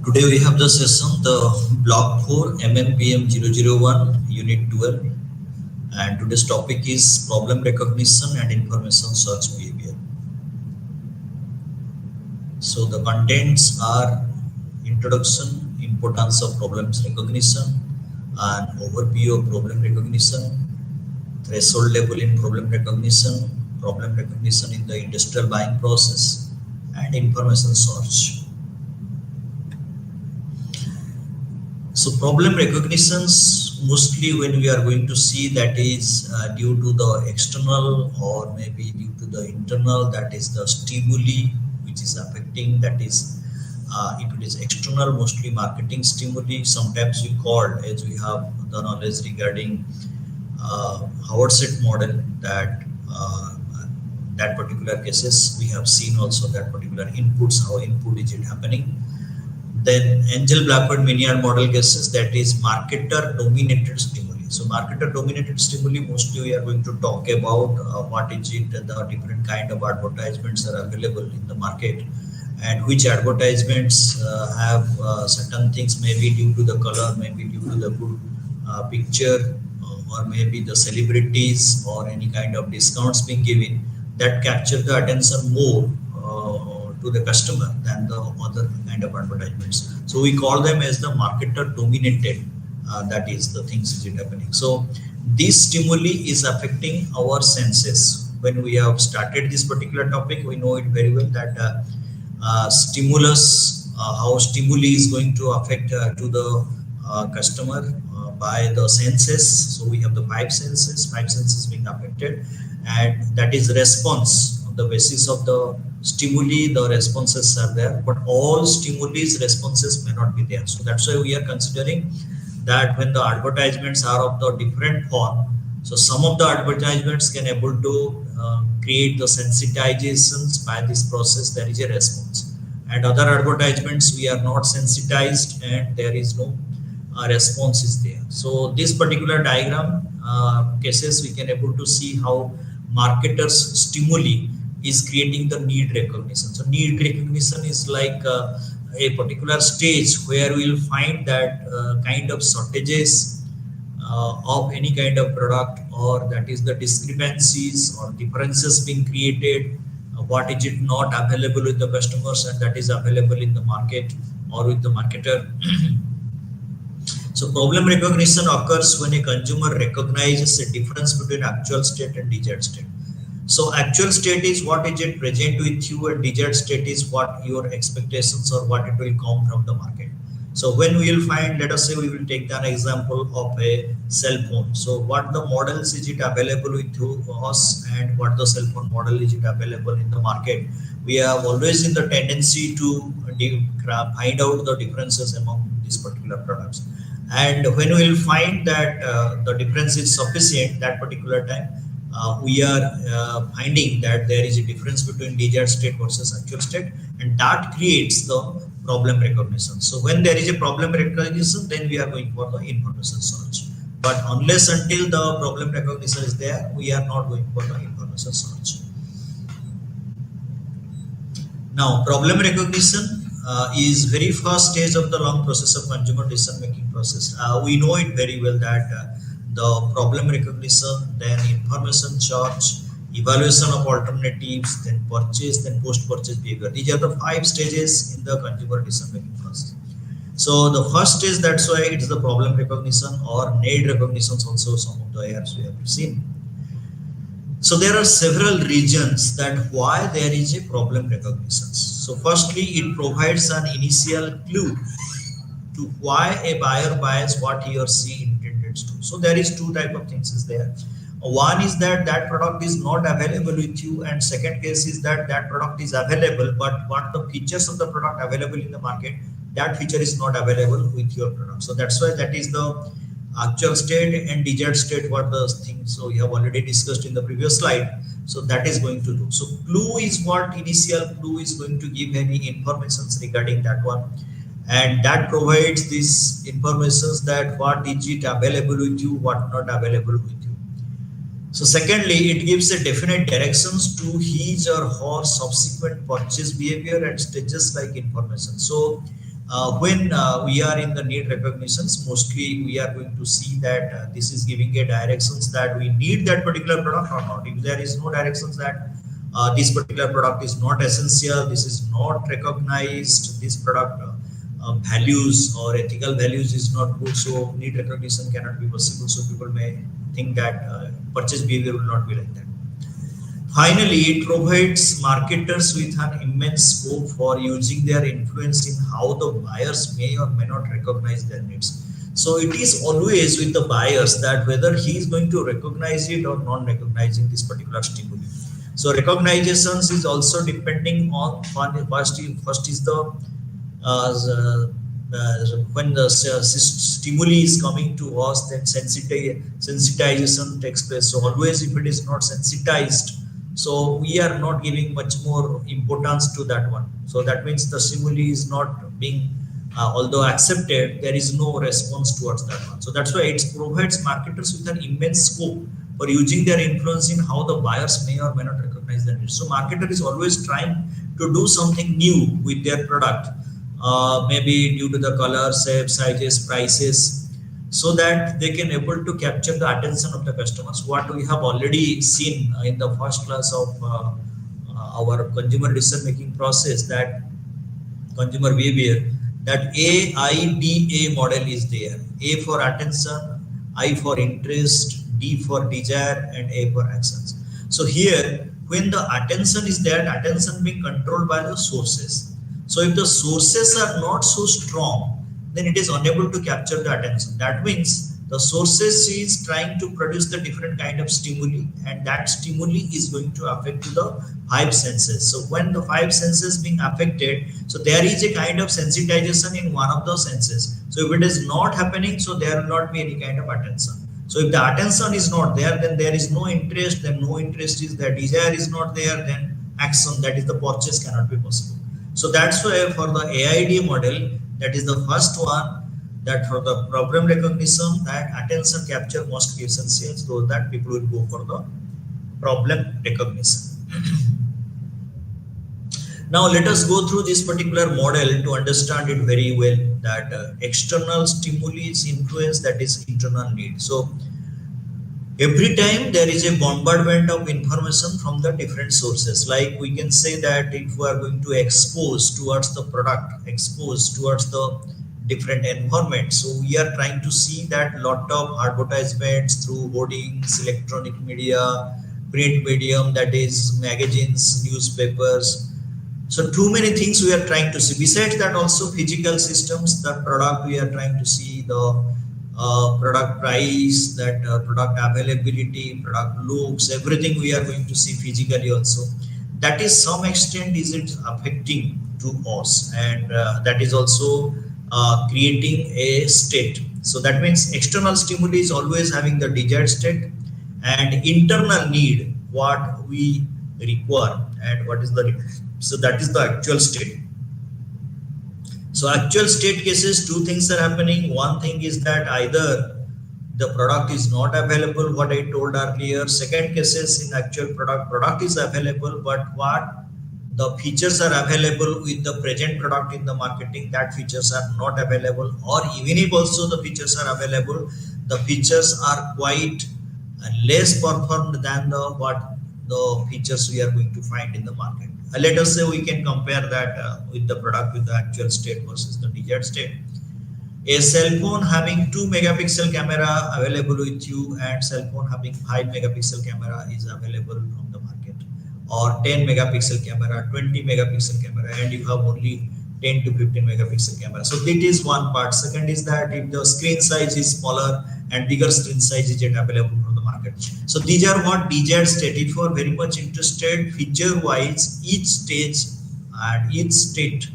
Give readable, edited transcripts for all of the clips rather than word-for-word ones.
Today we have the session, the block 4 MMPM 001 unit 12, and today's topic is problem recognition and information search behavior. So the contents are introduction, importance of problems recognition, an overview of problem recognition, threshold level in problem recognition in the industrial buying process, and information search. So problem recognitions, mostly when we are going to see, that is due to the external or maybe due to the internal, that is the stimuli which is affecting, that is if it is external, mostly marketing stimuli. Sometimes we call, as we have the knowledge regarding Howard set model, that particular cases we have seen also, that particular inputs, how input is it happening. Then Angel Blackwood Minier model cases, that is marketer dominated stimuli. So marketer dominated stimuli, mostly we are going to talk about what is it, the different kind of advertisements are available in the market, and which advertisements have certain things, maybe due to the color, maybe due to the good picture, or maybe the celebrities or any kind of discounts being given, that capture the attention more to the customer than the other kind of advertisements. So we call them as the marketer dominated, that is the things which is happening. So this stimuli is affecting our senses. When we have started this particular topic, we know it very well that stimulus, how stimuli is going to affect to the customer by the senses. So we have the five senses being affected, and that is response. On the basis of the stimuli, the responses are there, but all stimulus responses may not be there. So that's why we are considering that when the advertisements are of the different form, so some of the advertisements can able to create the sensitizations. By this process there is a response, and other advertisements we are not sensitized and there is no response is there. So this particular diagram cases, we can able to see how marketers stimuli is creating the need recognition. So need recognition is like a particular stage where we will find that kind of shortages of any kind of product, or that is the discrepancies or differences being created, what is it not available with the customers and that is available in the market or with the marketer. So problem recognition occurs when a consumer recognizes a difference between actual state and desired state. So actual state is what is it present with you, and desired state is what your expectations or what it will come from the market. So when we will find, let us say we will take an example of a cell phone. So what the models is it available with us, and what the cell phone model is it available in the market. We have always in the tendency to find out the differences among these particular products. And when we will find that the difference is sufficient, that particular time, we are finding that there is a difference between desired state versus actual state, and that creates the problem recognition. So when there is a problem recognition, then we are going for the information search. But unless until the problem recognition is there, we are not going for the information search. Now, problem recognition is very first stage of the long process of consumer decision making process. We know it very well that the problem recognition, then information search, evaluation of alternatives, then purchase, then post-purchase behavior. These are the 5 stages in the consumer decision-making process. So the first stage, that's why it's the problem recognition or need recognitions also, some of the areas we have seen. So there are several reasons that why there is a problem recognition. So firstly, it provides an initial clue to why a buyer buys what he or she intended to. So there is 2 type of things is there. One is that that product is not available with you, and second case is that that product is available, but what the features of the product available in the market, that feature is not available with your product. So that's why that is the actual state and desired state, what the things. So we have already discussed in the previous slide. So that is going to do. So clue is what initial clue is going to give any information regarding that one, and that provides this informations that what is it available with you, what not available with you. So secondly, it gives a definite directions to his or her subsequent purchase behavior and stages like information. So When we are in the need recognitions, mostly we are going to see that this is giving a directions that we need that particular product or not. If there is no directions that this particular product is not essential, this is not recognized, this product values or ethical values is not good, so need recognition cannot be possible. So people may think that purchase behavior will not be like that. Finally, it provides marketers with an immense scope for using their influence in how the buyers may or may not recognize their needs. So it is always with the buyers that whether he is going to recognize it or non-recognizing this particular stimuli. So recognitions is also depending on first is the when the stimuli is coming to us, then sensitization takes place. So always if it is not sensitized, so we are not giving much more importance to that one. So that means the stimuli is not being although accepted, there is no response towards that one. So that's why it provides marketers with an immense scope for using their influence in how the buyers may or may not recognize their needs. So marketer is always trying to do something new with their product, maybe due to the color, shape, sizes, prices, so that they can able to capture the attention of the customers. What we have already seen in the first class of our consumer decision making process, that consumer behavior, that AIDA model is there. A for attention, I for interest, D for desire, and A for actions. So here, when the attention is there, attention being controlled by the sources. So if the sources are not so strong, then it is unable to capture the attention. That means the sources is trying to produce the different kind of stimuli, and that stimuli is going to affect the five senses. So when the five senses being affected, so there is a kind of sensitization in one of the senses. So if it is not happening, so there will not be any kind of attention. So if the attention is not there, then there is no interest, then no interest is there, desire is not there, then action, that is the purchase, cannot be possible. So that's why for the AID model, that is the first one, that for the problem recognition, that attention capture must be essential, so that people will go for the problem recognition. Now let us go through this particular model to understand it very well, that external stimuli is influence, that is internal need. So every time there is a bombardment of information from the different sources, like we can say that if we are going to expose towards the product, expose towards the different environment, so we are trying to see that lot of advertisements through hoardings, electronic media, print medium, that is magazines, newspapers. So too many things we are trying to see. Besides that, also physical systems, the product we are trying to see, the product price, that product availability, product looks, everything we are going to see physically also. That is some extent is it affecting to us, and that is also creating a state. So that means external stimuli is always having the desired state, and internal need, what we require and what is the, so that is the actual state. So actual state cases, two things are happening. One thing is that either the product is not available, what I told earlier. Second cases, in actual product is available, but what the features are available with the present product in the marketing, that features are not available, or even if also the features are available, the features are quite less performed than the what the features we are going to find in the market. Let us say we can compare that with the product with the actual state versus the desired state. A cell phone having 2 megapixel camera available with you, and cell phone having 5 megapixel camera is available from the market, or 10 megapixel camera, 20 megapixel camera, and you have only 10 to 15 megapixel camera. So that is one part. Second is that if the screen size is smaller and bigger screen size is available from the market. So these are what desired state. If you are very much interested feature wise, each stage and each state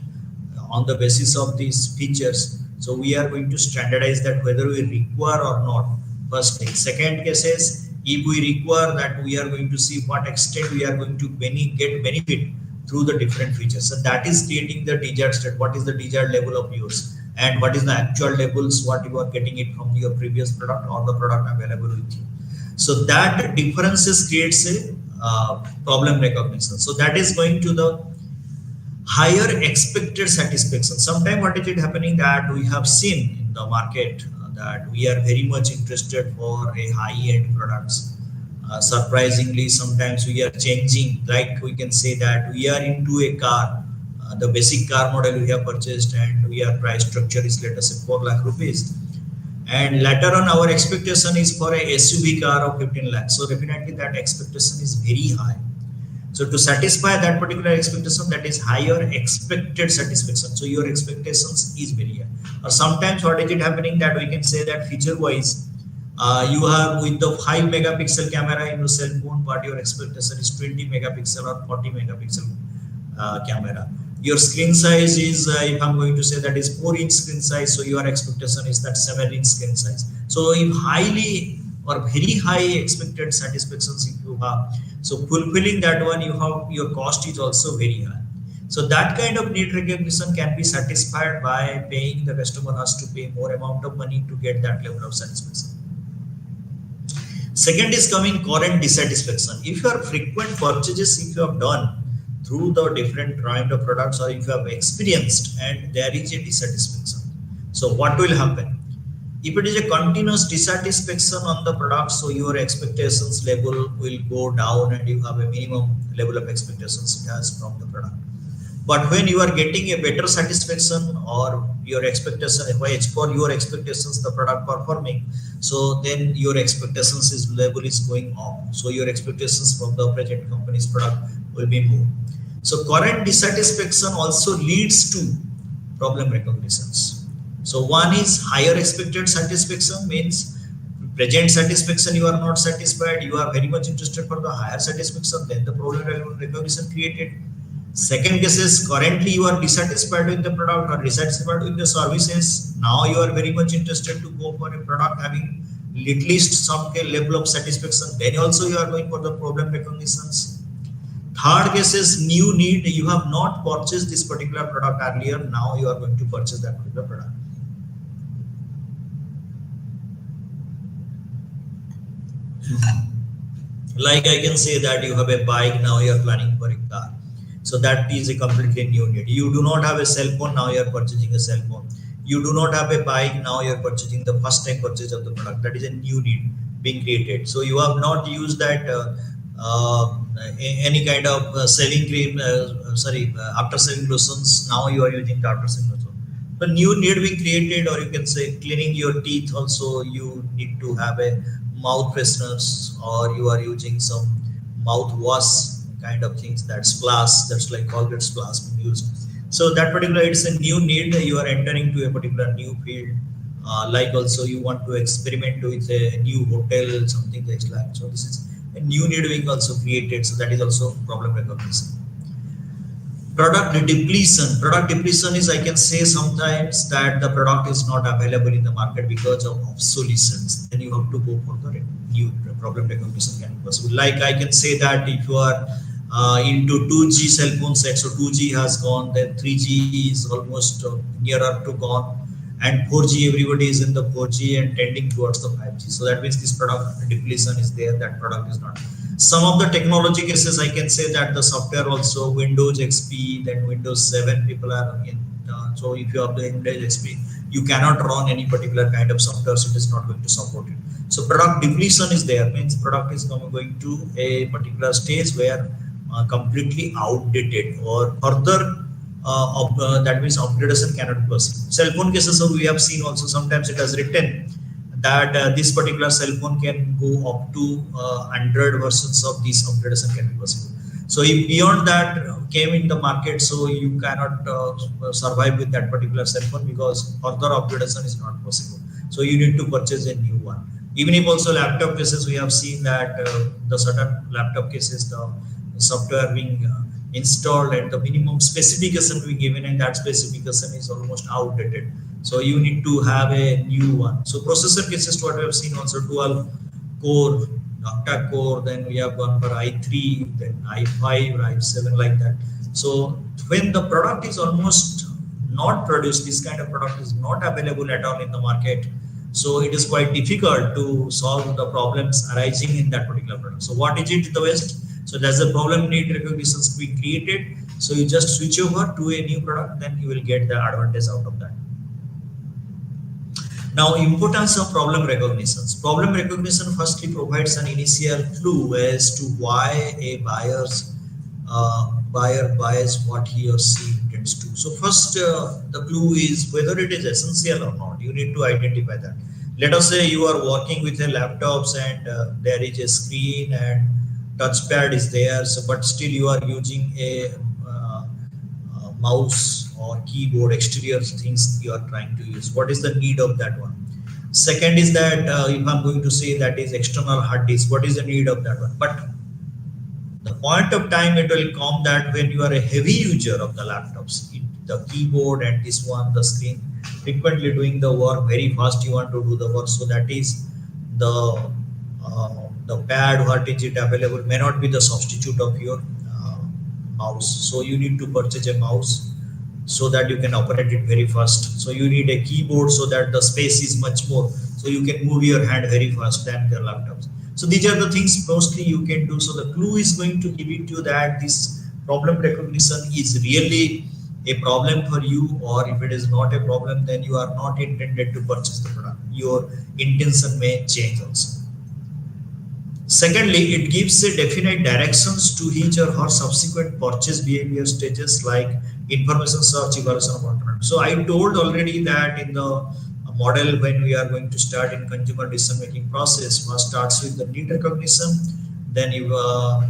on the basis of these features, so we are going to standardize that whether we require or not. First thing. Second case is, if we require that, we are going to see what extent we are going to get benefit through the different features. So that is creating the desired state. What is the desired level of yours, and what is the actual levels, what you are getting it from your previous product or the product available with you. So that differences creates a problem recognition. So that is going to the higher expected satisfaction. Sometimes what is it happening that we have seen in the market that we are very much interested for a high-end products. Surprisingly, sometimes we are changing, like we can say that we are into a car, the basic car model we have purchased and we are price structure is let us say 4 lakh rupees. And later on our expectation is for a SUV car of 15 lakhs. So definitely that expectation is very high. So to satisfy that particular expectation, that is higher expected satisfaction. So your expectations is very high. Or sometimes what is it happening that we can say that feature wise, you have with the 5 megapixel camera in your cell phone, but your expectation is 20 megapixel or 40 megapixel camera. Your screen size is, if I'm going to say that is 4-inch screen size, so your expectation is that 7-inch screen size. So if highly or very high expected satisfactions if you have, so fulfilling that one, you have your cost is also very high. So that kind of need recognition can be satisfied by paying, the customer has to pay more amount of money to get that level of satisfaction. Second is coming current dissatisfaction. If your frequent purchases, if you have done through the different kind of products, or if you have experienced and there is a dissatisfaction, so what will happen? If it is a continuous dissatisfaction on the product, so your expectations level will go down and you have a minimum level of expectations it has from the product. But when you are getting a better satisfaction or your expectation, for your expectations, the product performing, so then your expectations is level is going up. So your expectations from the present company's product will be more. So current dissatisfaction also leads to problem recognitions. So one is higher expected satisfaction, means present satisfaction you are not satisfied, you are very much interested for the higher satisfaction, then the problem recognition created. Second case is currently you are dissatisfied with the product or dissatisfied with the services. Now you are very much interested to go for a product having at least some level of satisfaction. Then also you are going for the problem recognitions. Third case is new need. You have not purchased this particular product earlier. Now you are going to purchase that particular product. Like I can say that you have a bike, now you are planning for a car. So that is a completely new need. You do not have a cell phone, now you are purchasing a cell phone. You do not have a bike, now you are purchasing the first time purchase of the product. That is a new need being created. So you have not used that any kind of selling cream, after selling lotions. Now you are using the after selling lotion. The new need being created, or you can say cleaning your teeth. Also, you need to have a mouth fresheners, or you are using some mouthwash kind of things, that's that's like Colgate splash being used. So that particular, it's a new need, you are entering to a particular new field. Like also you want to experiment with a new hotel, something like that. So this is a new need being also created. So that is also problem recognition. Product depletion is, I can say sometimes that the product is not available in the market because of obsolescence. Then you have to go for the new problem recognition can be possible. Like I can say that if you are into 2G cell phone set, so 2G has gone, then 3G is almost nearer to gone, and 4G, everybody is in the 4G and tending towards the 5G. So that means this product depletion is there, that product is not. Some of the technology cases, I can say that the software also, Windows XP, then Windows 7 people are in. So if you have the Windows XP, you cannot run any particular kind of software, so it is not going to support it. So product depletion is there, means product is going to a particular stage where completely outdated, or further that means upgradation cannot be possible. Cell phone cases, so we have seen also sometimes it has written that this particular cell phone can go up to 100 versions of this upgradation can be possible. So if beyond that came in the market, so you cannot survive with that particular cell phone because further upgradation is not possible. So you need to purchase a new one. Even if also laptop cases, we have seen that the certain laptop cases, the software being installed and the minimum specification being given, and that specification is almost outdated. So you need to have a new one. So processor cases, what we have seen also, dual core, octa core, then we have gone for i3, then i5 or i7 like that. So when the product is almost not produced, this kind of product is not available at all in the market, so it is quite difficult to solve the problems arising in that particular product. So what is it the best? So there's a problem need recognitions we created. So you just switch over to a new product, then you will get the advantage out of that. Now, importance of problem recognitions. Problem recognition firstly provides an initial clue as to why a buyer buys what he or she intends to. So first, the clue is whether it is essential or not. You need to identify that. Let us say you are working with a laptops and there is a screen and touchpad is there. So, but still you are using a mouse or keyboard, exterior things you are trying to use. What is the need of that one? Second is that if I'm going to say that is external hard disk, what is the need of that one? But the point of time it will come that when you are a heavy user of the laptops, the keyboard and this one, the screen, frequently doing the work very fast, you want to do the work. So that is the pad, what is it available, may not be the substitute of your mouse. So you need to purchase a mouse so that you can operate it very fast. So you need a keyboard so that the space is much more, so you can move your hand very fast than the laptops. So these are the things mostly you can do. So the clue is going to give it to you that this problem recognition is really a problem for you, or if it is not a problem, then you are not intended to purchase the product. Your intention may change also. Secondly, it gives a definite directions to his or her subsequent purchase behavior stages like information search, evaluation of alternatives. So I told already that in the model when we are going to start in consumer decision making process, first starts with the need recognition, then you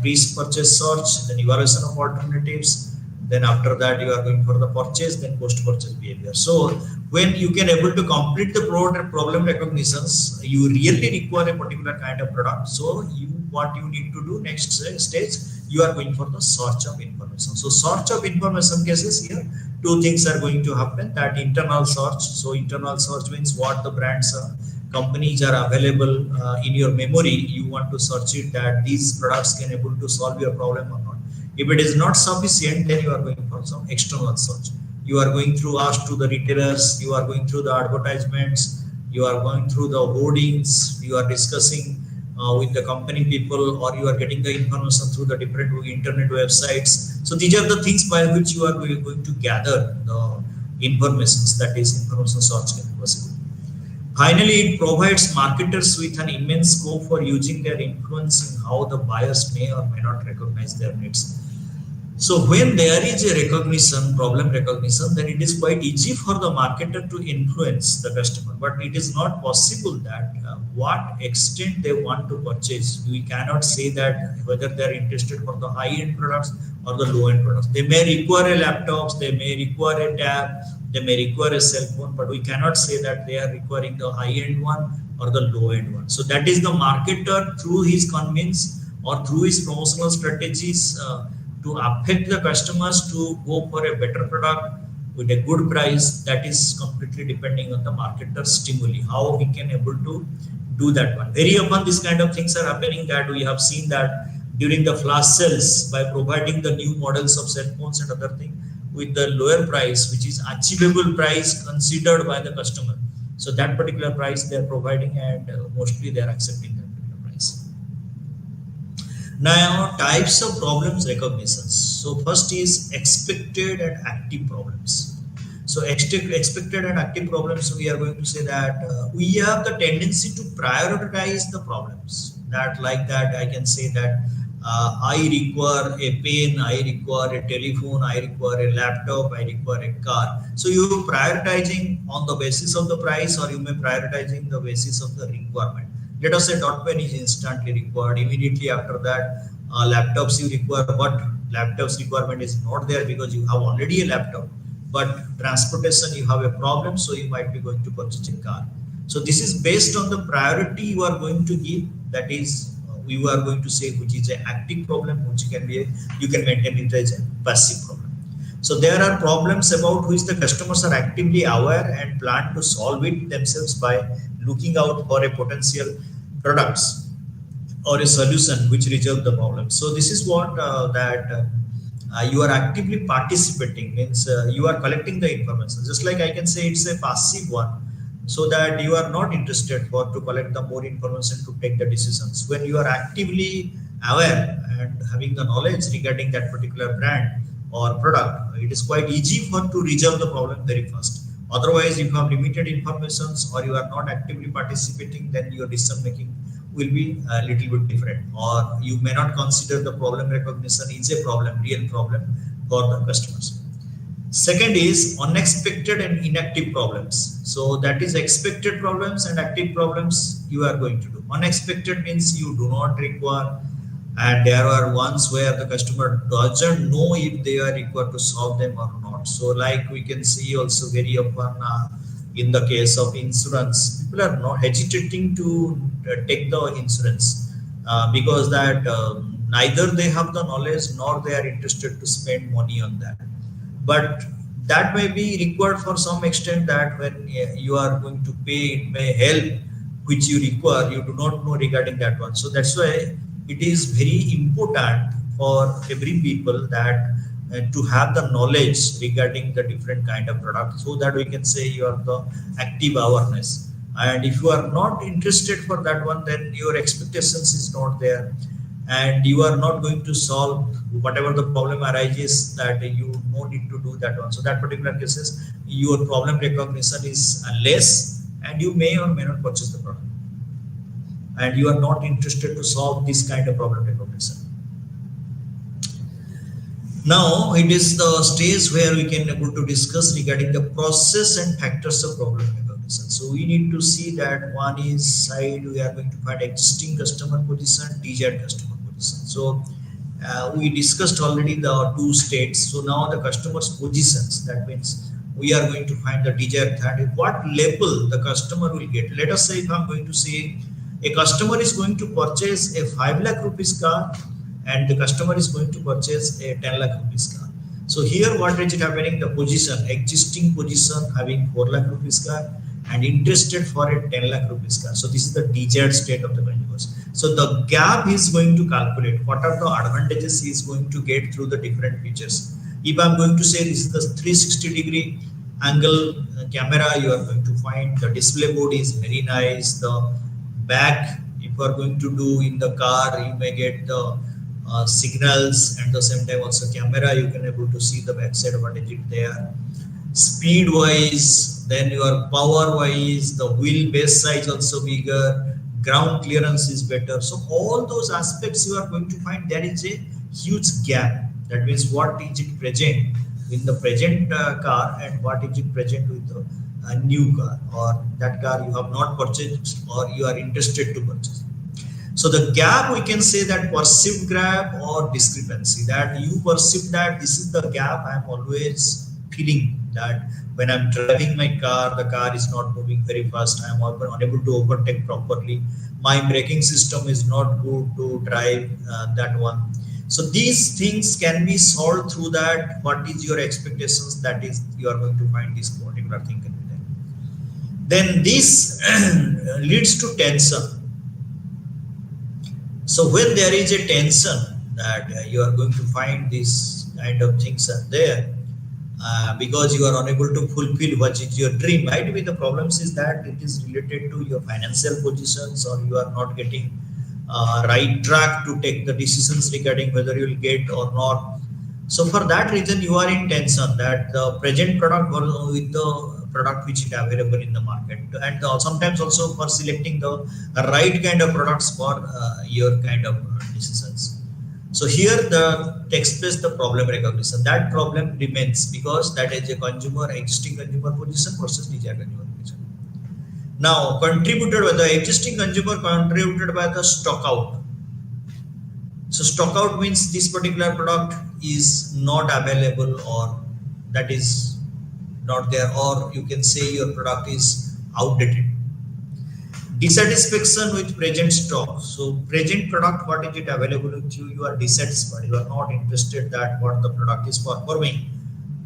pre-purchase search, then evaluation of alternatives, then after that you are going for the purchase, then post-purchase behavior. So when you can able to complete the problem recognitions, you really require a particular kind of product. So what you need to do next stage, you are going for the search of information. So search of information cases here, two things are going to happen. That internal search. So internal search means what the brands companies are available in your memory. You want to search it that these products can able to solve your problem or not. If it is not sufficient, then you are going for some external search. You are going through ask to the retailers, you are going through the advertisements, you are going through the hoardings, you are discussing with the company people, or you are getting the information through the different internet websites. So these are the things by which you are going to gather the informations, that is information search can be possible. Finally, it provides marketers with an immense scope for using their influence in how the buyers may or may not recognize their needs. So when there is a recognition, problem recognition, then it is quite easy for the marketer to influence the customer. But it is not possible that what extent they want to purchase. We cannot say that whether they are interested for the high-end products or the low-end products. They may require a laptops, they may require a tab, they may require a cell phone, but we cannot say that they are requiring the high-end one or the low-end one. So that is the marketer through his convince or through his promotional strategies to affect the customers to go for a better product with a good price. That is completely depending on the marketer's stimuli, how he can able to do that one. Very often these kind of things are happening, that we have seen that during the flash sales, by providing the new models of cell phones and other things with the lower price, which is achievable price considered by the customer. So that particular price they are providing, and mostly they are accepting that particular price. Now, types of problems recognitions. So first is expected and active problems. So expected and active problems, we are going to say that we have the tendency to prioritize the problems. That like that, I can say that I require a pen, I require a telephone, I require a laptop, I require a car. So you prioritizing on the basis of the price, or you may prioritizing the basis of the requirement. Let us say dot pen is instantly required. Immediately after that, laptops you require, but laptops requirement is not there because you have already a laptop. But transportation you have a problem, so you might be going to purchase a car. So this is based on the priority you are going to give. That is, we are going to say which is an active problem, which can be you can maintain it as a passive problem. So there are problems about which the customers are actively aware and plan to solve it themselves by looking out for a potential products or a solution which resolve the problem. So this is what you are actively participating, means you are collecting the information. Just like I can say it's a passive one, so that you are not interested for to collect the more information to take the decisions. When you are actively aware and having the knowledge regarding that particular brand or product, it is quite easy for to resolve the problem very fast. Otherwise, if you have limited informations or you are not actively participating, then your decision making will be a little bit different, or you may not consider the problem recognition is a problem, real problem for the customers. Second is unexpected and inactive problems. So that is expected problems and active problems you are going to do. Unexpected means you do not require, and there are ones where the customer doesn't know if they are required to solve them or not. So like we can see also very often in the case of insurance, people are not hesitating to take the insurance because that neither they have the knowledge nor they are interested to spend money on that. But that may be required for some extent, that when you are going to pay, it may help which you require, you do not know regarding that one. So that's why it is very important for every people that to have the knowledge regarding the different kind of product, so that we can say you have the active awareness. And if you are not interested for that one, then your expectations is not there, and you are not going to solve whatever the problem arises, that you no need to do that one. So that particular cases, your problem recognition is less, and you may or may not purchase the product, and you are not interested to solve this kind of problem recognition. Now it is the stage where we can able to discuss regarding the process and factors of problem recognition. So we need to see that one is side, we are going to find existing customer position, desired customer position. So we discussed already the two states. So now the customer's positions, that means we are going to find the desired, that is what level the customer will get. Let us say if I'm going to say a customer is going to purchase a 5 lakh rupees car, and the customer is going to purchase a 10 lakh rupees car. So here what is it happening? The position, existing position having 4 lakh rupees car and interested for a 10 lakh rupees car. So this is the desired state of the consumers. So the gap is going to calculate what are the advantages he is going to get through the different features. If I'm going to say this is the 360-degree angle camera, you are going to find the display board is very nice. The back, if you are going to do in the car, you may get the signals, and the same time also camera, you can able to see the backside what is it there. Speed wise, then your power wise, the wheel base size also bigger, ground clearance is better. So all those aspects you are going to find there is a huge gap. That means what is it present in the present car, and what is it present with the new car, or that car you have not purchased or you are interested to purchase. So the gap, we can say that perceived gap or discrepancy, that you perceive that this is the gap I am always feeling, that when I'm driving my car, the car is not moving very fast, I am unable to overtake properly, my braking system is not good to drive that one. So these things can be solved through that. What is your expectations? That is, you are going to find this particular thing can be there. Then this leads to tension. So when there is a tension, that you are going to find these kind of things are there because you are unable to fulfill what is your dream. Might be the problems is that it is related to your financial positions, or you are not getting right track to take the decisions regarding whether you will get or not. So for that reason, you are in tension that the present product with the product which is available in the market, and sometimes also for selecting the right kind of products for your kind of decisions. So here the takes place the problem recognition. That problem remains because that is a consumer, existing consumer position versus desired consumer position. Now contributed by the existing consumer, contributed by the stock out. So stock out means this particular product is not available, or that is not there, or you can say your product is outdated. Dissatisfaction with present stock. So present product, what is it available with you? You are dissatisfied. You are not interested that what the product is performing.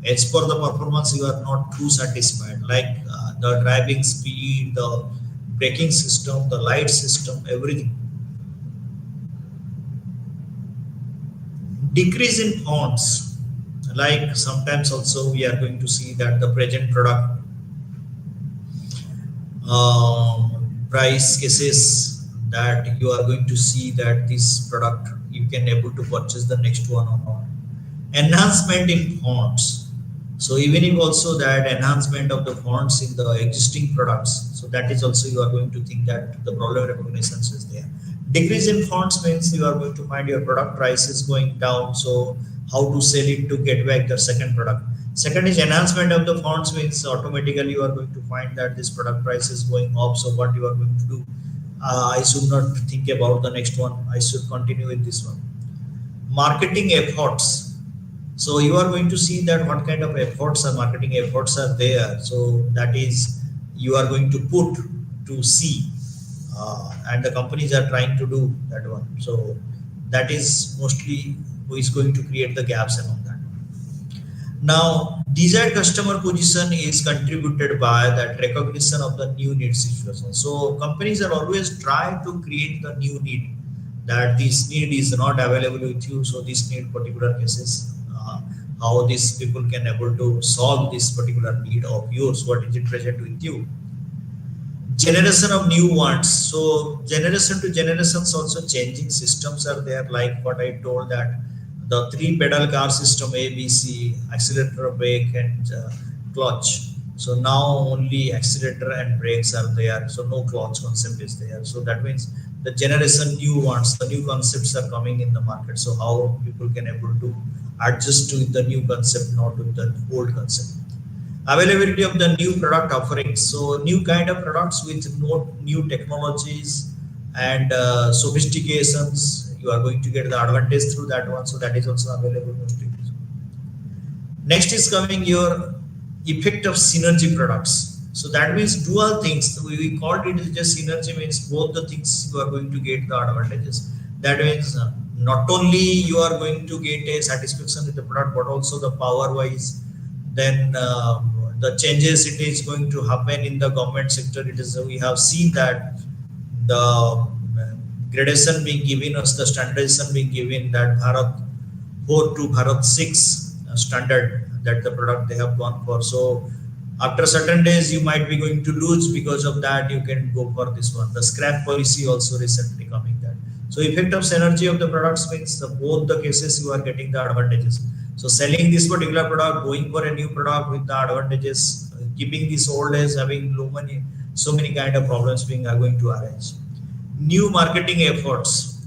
As per the performance, you are not too satisfied. Like the driving speed, the braking system, the light system, everything. Decrease in fonts. Like sometimes also we are going to see that the present product price cases, that you are going to see that this product you can able to purchase the next one or not. Enhancement in fonts. So even if also that enhancement of the fonts in the existing products, so that is also you are going to think that the problem recognition is there. Decrease in fonts means you are going to find your product price is going down. So how to sell it to get back the second product. Second is enhancement of the fonts means automatically you are going to find that this product price is going up. So what you are going to do? I should not think about the next one. I should continue with this one. Marketing efforts. So you are going to see that what kind of efforts or marketing efforts are there. So that is you are going to put to see, and the companies are trying to do that one. So that is mostly who is going to create the gaps among that. Now, desired customer position is contributed by that recognition of the new need situation. So companies are always trying to create the new need, that this need is not available with you. So this need particular cases, how these people can able to solve this particular need of yours. What is it present with you? Generation of new wants. So generation to generations also changing systems are there, like what I told that the three pedal car system ABC, accelerator, brake, and clutch. So now only accelerator and brakes are there, so no clutch concept is there. So that means the generation new wants, the new concepts are coming in the market. So how people can able to adjust to the new concept, not with the old concept. Availability of the new product offerings. So new kind of products with no new technologies and sophistications. You are going to get the advantage through that one. So that is also available mostly. Next is coming your effect of synergy products. So that means dual things. We called it just synergy means both the things you are going to get the advantages. That means not only you are going to get a satisfaction with the product, but also the power wise. Then the changes it is going to happen in the government sector. It is we have seen that the gradation being given us, the standardization being given, that Bharat 4 to Bharat 6 standard that the product they have gone for. So after certain days you might be going to lose, because of that you can go for this one. The scrap policy also recently coming that. So effect of synergy of the products means both the cases you are getting the advantages. So selling this particular product, going for a new product with the advantages, keeping this old as having low money, so many kind of problems being are going to arise. New marketing efforts.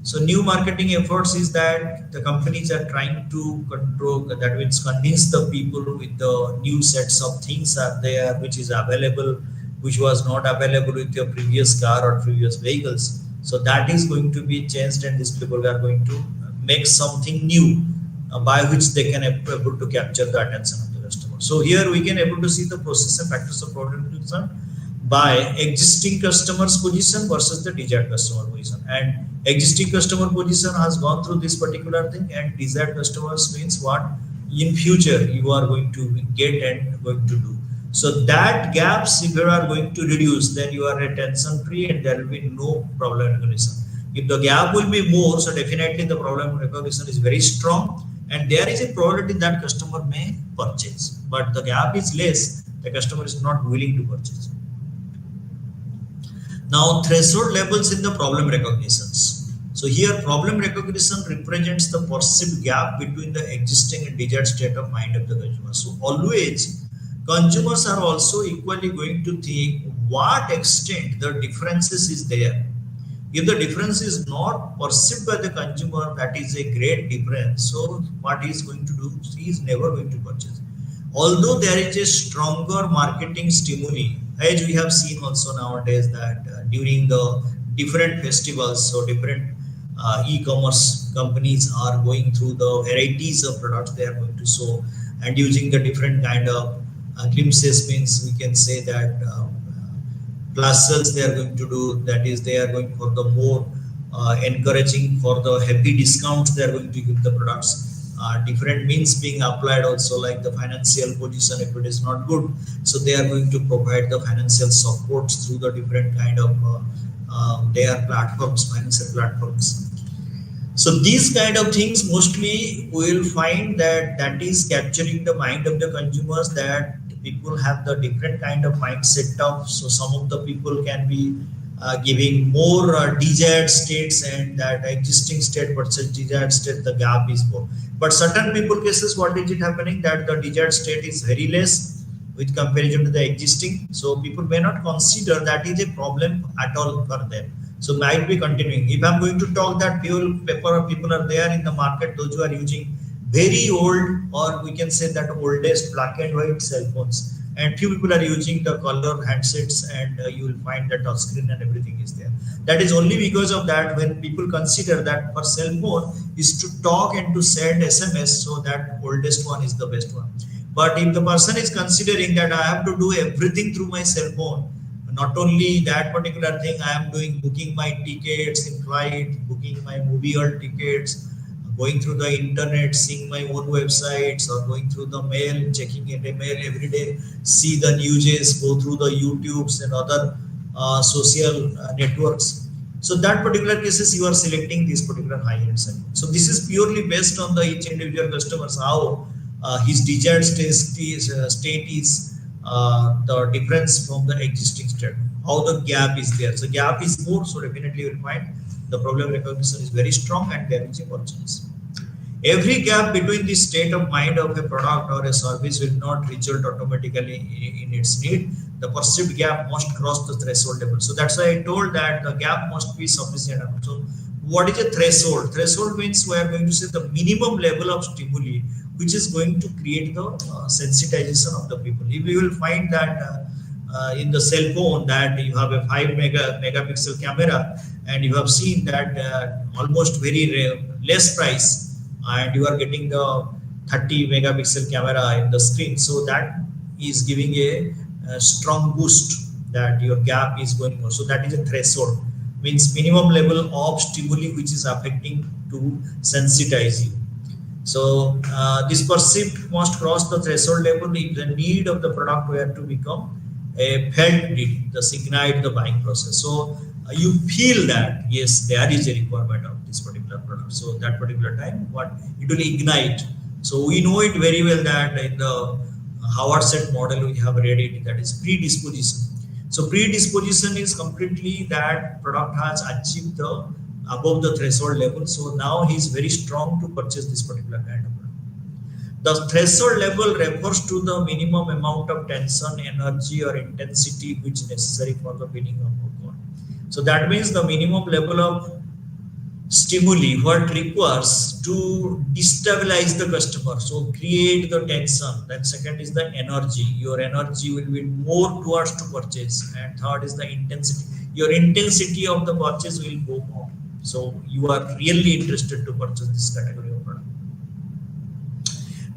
So new marketing efforts is that the companies are trying to control, that means convince the people with the new sets of things are there, which is available, which was not available with your previous car or previous vehicles. So that is going to be changed, and these people are going to make something new by which they can able to capture the attention of the customer. So here we can able to see the process and factors of problem resolution by existing customers position versus the desired customer position. And existing customer position has gone through this particular thing, and desired customers means what in future you are going to get and going to do. So that gaps if you are going to reduce, then you are tension free and there will be no problem recognition. If the gap will be more, so definitely the problem recognition is very strong, and there is a probability that customer may purchase. But the gap is less, the customer is not willing to purchase. Now, threshold levels in the problem recognitions. So here problem recognition represents the perceived gap between the existing and desired state of mind of the consumer. So always consumers are also equally going to think what extent the differences is there. If the difference is not perceived by the consumer, that is a great difference. So what he is going to do? He is never going to purchase. Although there is a stronger marketing stimuli, as we have seen also nowadays that during the different festivals, so different e-commerce companies are going through the varieties of products they are going to show, and using the different kind of glimpses means we can say that plus sales they are going to do, that is they are going for the more encouraging for the heavy discounts they are going to give the products. Different means being applied also, like the financial position if it is not good, so they are going to provide the financial supports through the different kind of their platforms, financial platforms. So these kind of things mostly we will find that that is capturing the mind of the consumers, that people have the different kind of mindset of. So some of the people can be giving more desired states, and that existing state versus desired state, the gap is more. But certain people cases, what is it happening, that the desired state is very less with comparison to the existing. So people may not consider that is a problem at all for them. So might be continuing. If I'm going to talk that people are there in the market, those who are using very old, or we can say that oldest black and white cell phones, and few people are using the color handsets, and you will find that touch screen and everything is there. That is only because of that, when people consider that for cell phone is to talk and to send SMS, so that oldest one is the best one. But if the person is considering that I have to do everything through my cell phone, not only that particular thing, I am doing booking my tickets in flight, booking my movie hall tickets, going through the internet, seeing my own websites, or going through the mail, checking a mail every day, see the newses, go through the YouTubes and other social networks. So that particular cases, you are selecting this particular high-end segment. So this is purely based on the each individual customers, how his desired state is the difference from the existing state, how the gap is there. So gap is more, so definitely you will find the problem recognition is very strong, and there is a purchase. Every gap between the state of mind of a product or a service will not result automatically in its need. The perceived gap must cross the threshold level. So that's why I told that the gap must be sufficient. So what is a threshold? Threshold means we are going to say the minimum level of stimuli which is going to create the sensitization of the people. If you will find that in the cell phone that you have a 5 megapixel camera, and you have seen that almost very less price, and you are getting the 30 megapixel camera in the screen, so that is giving a strong boost that your gap is going on. So that is a threshold, means minimum level of stimuli which is affecting to sensitize you. So this perceived must cross the threshold level if the need of the product were to become a felt need, the signite the buying process. So you feel that yes, there is a requirement of this particular product. So that particular time, what it will ignite. So we know it very well that in the Howard set model we have read it, that is predisposition. So predisposition is completely that product has achieved the above the threshold level. So now he is very strong to purchase this particular kind of product. The threshold level refers to the minimum amount of tension, energy, or intensity which is necessary for the winning of a goal. So that means the minimum level of stimuli what requires to destabilize the customer. So create the tension. Then second is the energy. Your energy will be more towards to purchase. And third is the intensity. Your intensity of the purchase will go more. So you are really interested to purchase this category of product.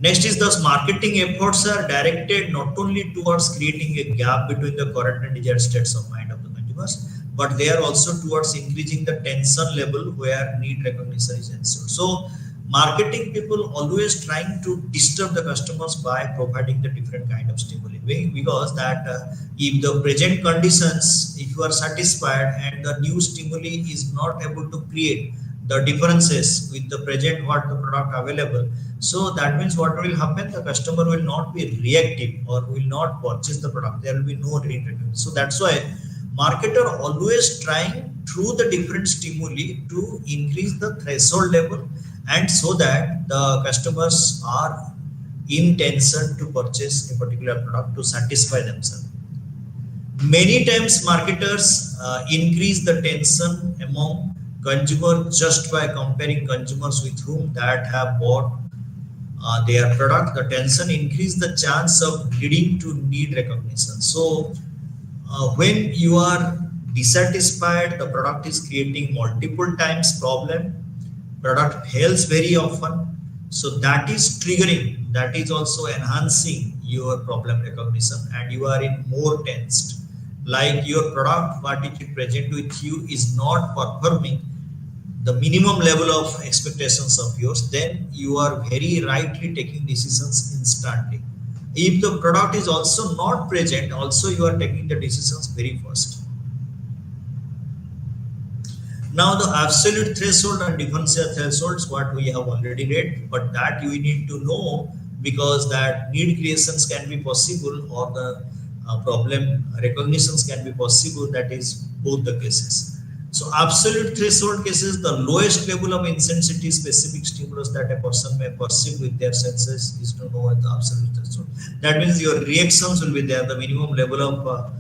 Next is thus marketing efforts are directed not only towards creating a gap between the current and desired states of mind of the consumers, but they are also towards increasing the tension level where need recognition is ensured. So marketing people always trying to disturb the customers by providing the different kind of stimuli, because that if the present conditions, if you are satisfied and the new stimuli is not able to create the differences with the present what the product available, so that means what will happen, the customer will not be reactive or will not purchase the product. There will be no recognition. So that's why marketer always trying through the different stimuli to increase the threshold level, and so that the customers are in tension to purchase a particular product to satisfy themselves. Many times marketers increase the tension among consumers just by comparing consumers with whom that have bought their product. The tension increase the chance of leading to need recognition. So when you are dissatisfied, the product is creating multiple times problem, product fails very often, so that is triggering, that is also enhancing your problem recognition, and you are in more tensed, like your product what it present with you is not performing the minimum level of expectations of yours, then you are very rightly taking decisions instantly. If the product is also not present, also you are taking the decisions very fast. Now the absolute threshold and differential thresholds, what we have already read, but that you need to know, because that need creations can be possible, or the problem recognitions can be possible, that is both the cases. So absolute threshold cases, the lowest level of intensity specific stimulus that a person may perceive with their senses is to know at the absolute threshold. That means your reactions will be there, the minimum level of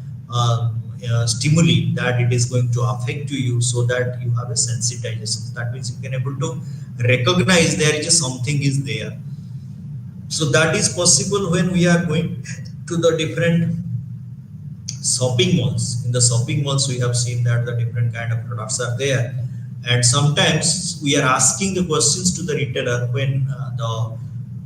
stimuli that it is going to affect to you, so that you have a sensitization. That means you can able to recognize there is something is there. So that is possible when we are going to the different shopping malls. In the shopping malls, we have seen that the different kind of products are there, and sometimes we are asking the questions to the retailer when the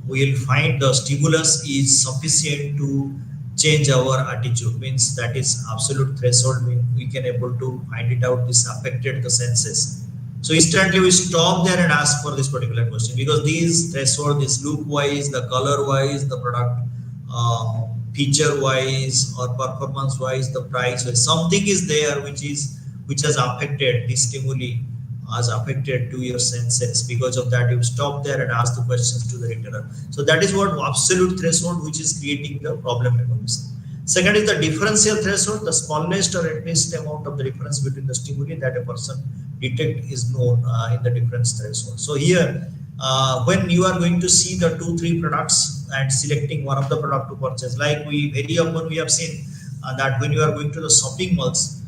we will find the stimulus is sufficient to change our attitude. Means that is absolute threshold. We can able to find it out. This affected the senses. So instantly we stop there and ask for this particular question, because these threshold, this look wise, the color wise, the product feature wise or performance wise, the price wise, something is there which has affected this stimuli, has affected to your senses. Because of that, you stop there and ask the questions to the retailer. So that is what absolute threshold, which is creating the problem recognition. Second is the differential threshold, the smallest or at least amount of the difference between the stimuli that a person detect is known in the difference threshold. So here, when you are going to see the 2-3 products and selecting one of the product to purchase, like we very often we have seen that when you are going to the shopping malls,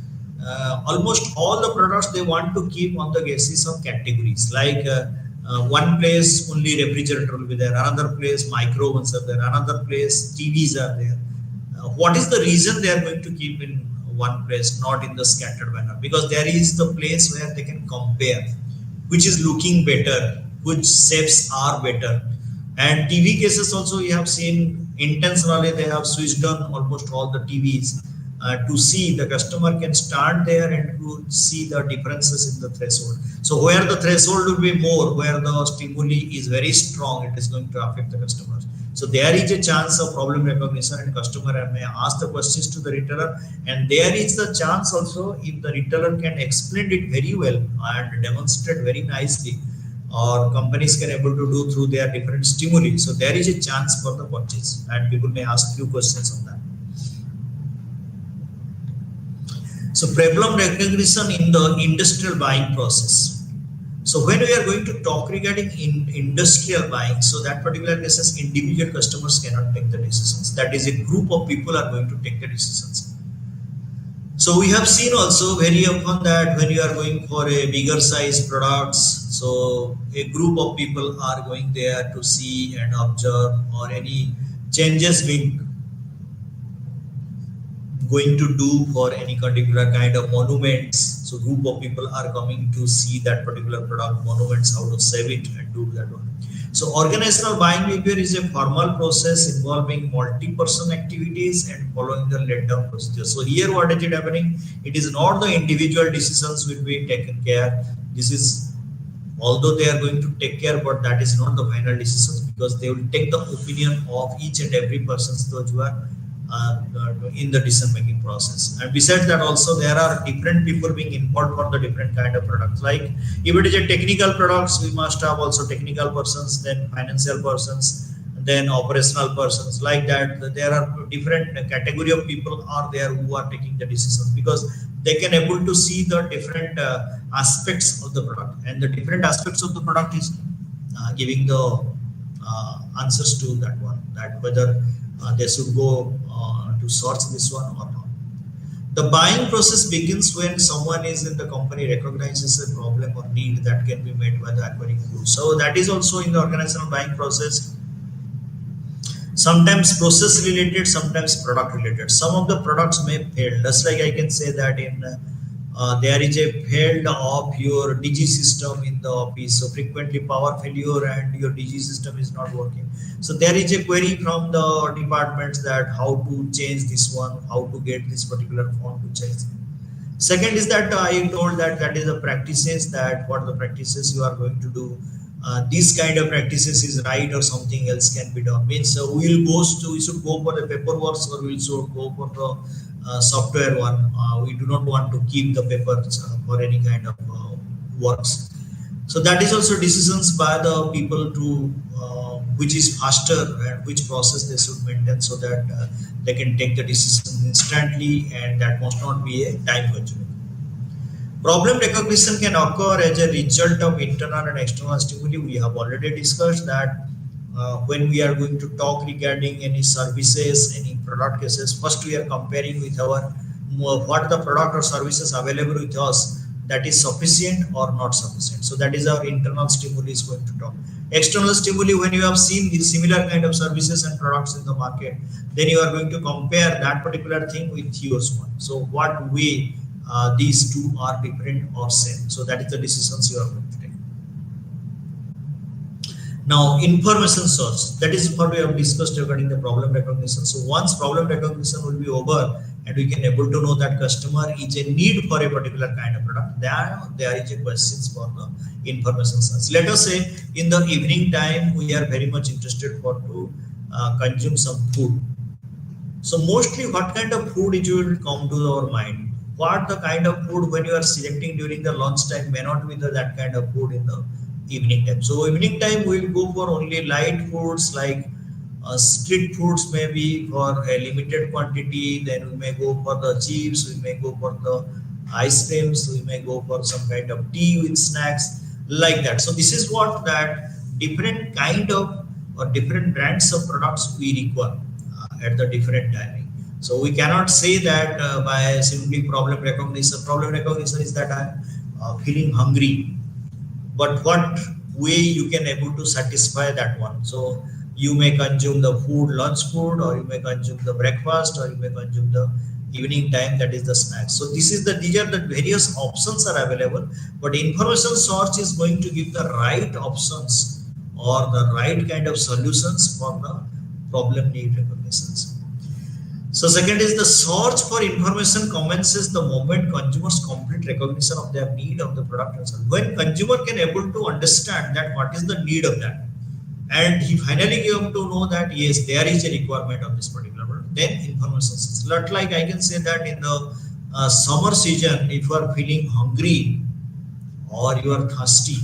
almost all the products they want to keep on the basis of categories. Like one place only refrigerator will be there, another place micro ovens are there, another place TVs are there. What is the reason they are going to keep in one place, not in the scattered manner? Because there is the place where they can compare which is looking better, which shapes are better. And TV cases also, we have seen intentionally they have switched on almost all the TVs to see the customer can start there and to see the differences in the threshold. So where the threshold will be more, where the stimuli is very strong, it is going to affect the customers. So there is a chance of problem recognition, and customer may ask the questions to the retailer, and there is the chance also if the retailer can explain it very well and demonstrate very nicely, or companies can able to do through their different stimuli. So there is a chance for the purchase, and people may ask few questions on that. So problem recognition in the industrial buying process. So when we are going to talk regarding industrial buying, so that particular cases, individual customers cannot take the decisions. That is, a group of people are going to take the decisions. So we have seen also very often that when you are going for a bigger size products, so a group of people are going there to see and observe, or any changes being going to do for any particular kind of monuments. So group of people are coming to see that particular product, monuments, how to save it and do that one. So organizational buying behavior is a formal process involving multi-person activities and following the laid down procedure. So here what is it happening? It is not the individual decisions will be taken care. This is, although they are going to take care, but that is not the final decisions, because they will take the opinion of each and every person, those who are in the decision making process. And besides that also, there are different people being involved for the different kind of products. Like if it is a technical products, we must have also technical persons, then financial persons, then operational persons. Like that, there are different category of people are there who are taking the decisions, because they can able to see the different aspects of the product, and the different aspects of the product is giving the answers to that one, that whether they should go to source this one or not. The buying process begins when someone is in the company recognizes a problem or need that can be met by the acquiring group. So that is also in the organizational buying process. Sometimes process related, sometimes product related. Some of the products may fail. Just like I can say that in there is a failed of your DG system in the office. So frequently power failure and your DG system is not working. So there is a query from the departments that how to change this one, how to get this particular form to change. Second is that I told that that is the practices, that what the practices you are going to do. This kind of practices is right or something else can be done. Means we should go for the paperwork, or we should go for the software one. We do not want to keep the papers for any kind of works. So that is also decisions by the people to which is faster and which process they should maintain, so that they can take the decision instantly and that must not be a time consuming. Problem recognition can occur as a result of internal and external stimuli. We have already discussed that when we are going to talk regarding any services, any product cases, first we are comparing with our what the product or services available with us, that is sufficient or not sufficient. So that is our internal stimuli is going to talk. External stimuli, when you have seen these similar kind of services and products in the market, then you are going to compare that particular thing with yours one. So what way these two are different or same. So that is the decisions you are going to take. Now, information source. That is what we have discussed regarding the problem recognition. So once problem recognition will be over and we can able to know that customer is a need for a particular kind of product, there is a questions for the information source. Let us say in the evening time we are very much interested for to consume some food. So mostly what kind of food it will come to our mind? What the kind of food when you are selecting during the lunch time may not be that kind of food in the evening time. So evening time we will go for only light foods like street foods maybe for a limited quantity. Then we may go for the chips, we may go for the ice creams, we may go for some kind of tea with snacks like that. So this is what that different kind of or different brands of products we require at the different timing. So we cannot say that by simply problem recognition. Problem recognition is that I'm feeling hungry, but what way you can able to satisfy that one. So you may consume the food, lunch food, or you may consume the breakfast, or you may consume the evening time, that is the snacks. So these are the various options are available, but information source is going to give the right options or the right kind of solutions for the problem need recognitions. So second is the search for information commences the moment consumers complete recognition of their need of the product and service. When consumer can able to understand that what is the need of that, and he finally came to know that yes, there is a requirement of this particular product, then information is not like I can say that in the summer season, if you are feeling hungry or you are thirsty,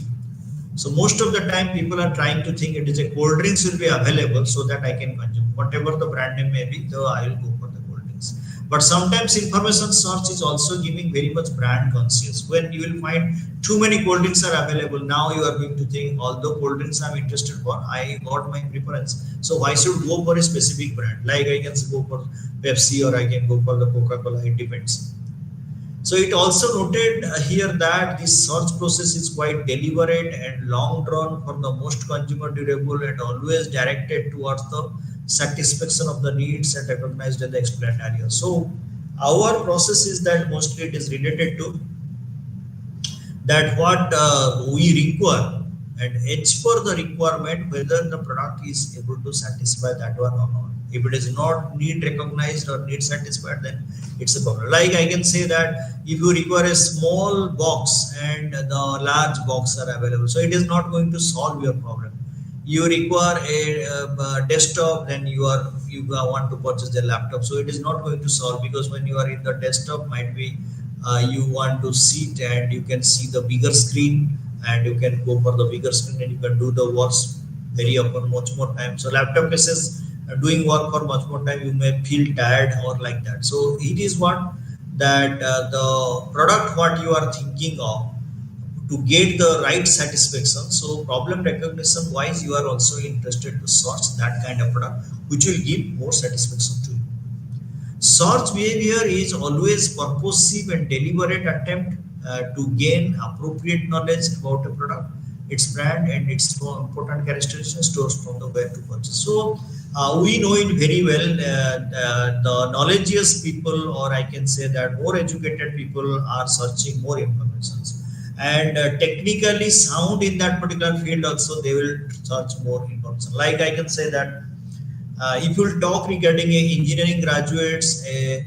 so most of the time people are trying to think it is a cold drinks will be available so that I can consume whatever the brand name may be, so I will go for the cold drinks. But sometimes information search is also giving very much brand conscious. When you will find too many cold drinks are available, now you are going to think although cold drinks I'm interested for, I got my preference. So why should go for a specific brand? Like I can go for Pepsi or I can go for the Coca-Cola, it depends. So it also noted here that this search process is quite deliberate and long drawn for the most consumer durable and always directed towards the satisfaction of the needs and recognized in the explained area. So our process is that mostly it is related to that what we require and as per the requirement whether the product is able to satisfy that one or not. If it is not need recognized or need satisfied, then it's a problem. Like I can say that if you require a small box and the large box are available, so it is not going to solve your problem. You require a desktop, then you want to purchase a laptop, so it is not going to solve, because when you are in the desktop might be you want to sit and you can see the bigger screen and you can go for the bigger screen and you can do the works very often much more time. So laptop cases doing work for much more time, you may feel tired or like that. So it is what that the product what you are thinking of to get the right satisfaction. So problem recognition wise, you are also interested to source that kind of product which will give more satisfaction to you. Search behavior is always purposive and deliberate attempt to gain appropriate knowledge about a product, its brand, and its important characteristics stores from the where to purchase. So we know it very well. The knowledgeous people, or I can say that more educated people, are searching more information, and technically sound in that particular field also they will search more information. Like I can say that if you will talk regarding a engineering graduates, a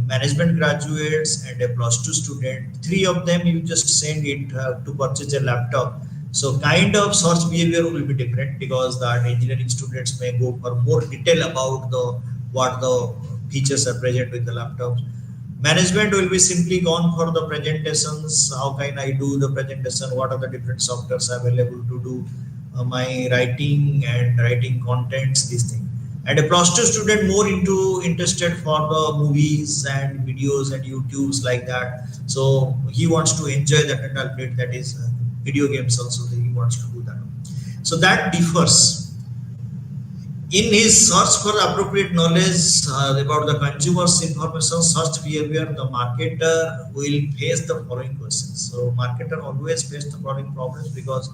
management graduates, and a plus two student, three of them you just send it to purchase a laptop. So kind of search behavior will be different, because that engineering students may go for more detail about the what the features are present with the laptops. Management will be simply gone for the presentations. How can I do the presentation? What are the different softwares available to do my writing and writing contents, this thing. And a plus two student more into interested for the movies and videos and YouTubes like that. So he wants to enjoy that adult bit, that is video games also. He wants to do that. So that differs. In his search for appropriate knowledge about the consumer's information search behavior, the marketer will face the following questions. So marketer always face the following problems because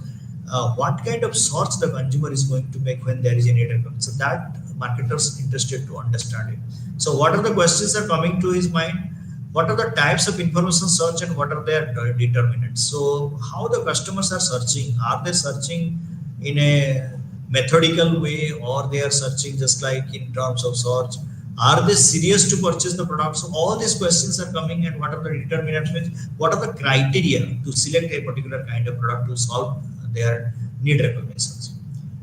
what kind of search the consumer is going to make when there is any data. So that marketers interested to understand it. So what are the questions that are coming to his mind? What are the types of information search and what are their determinants? So how the customers are searching? Are they searching in a methodical way, or they are searching just like in terms of search? Are they serious to purchase the product? So all these questions are coming, and what are the determinants? What are the criteria to select a particular kind of product to solve their need recognitions?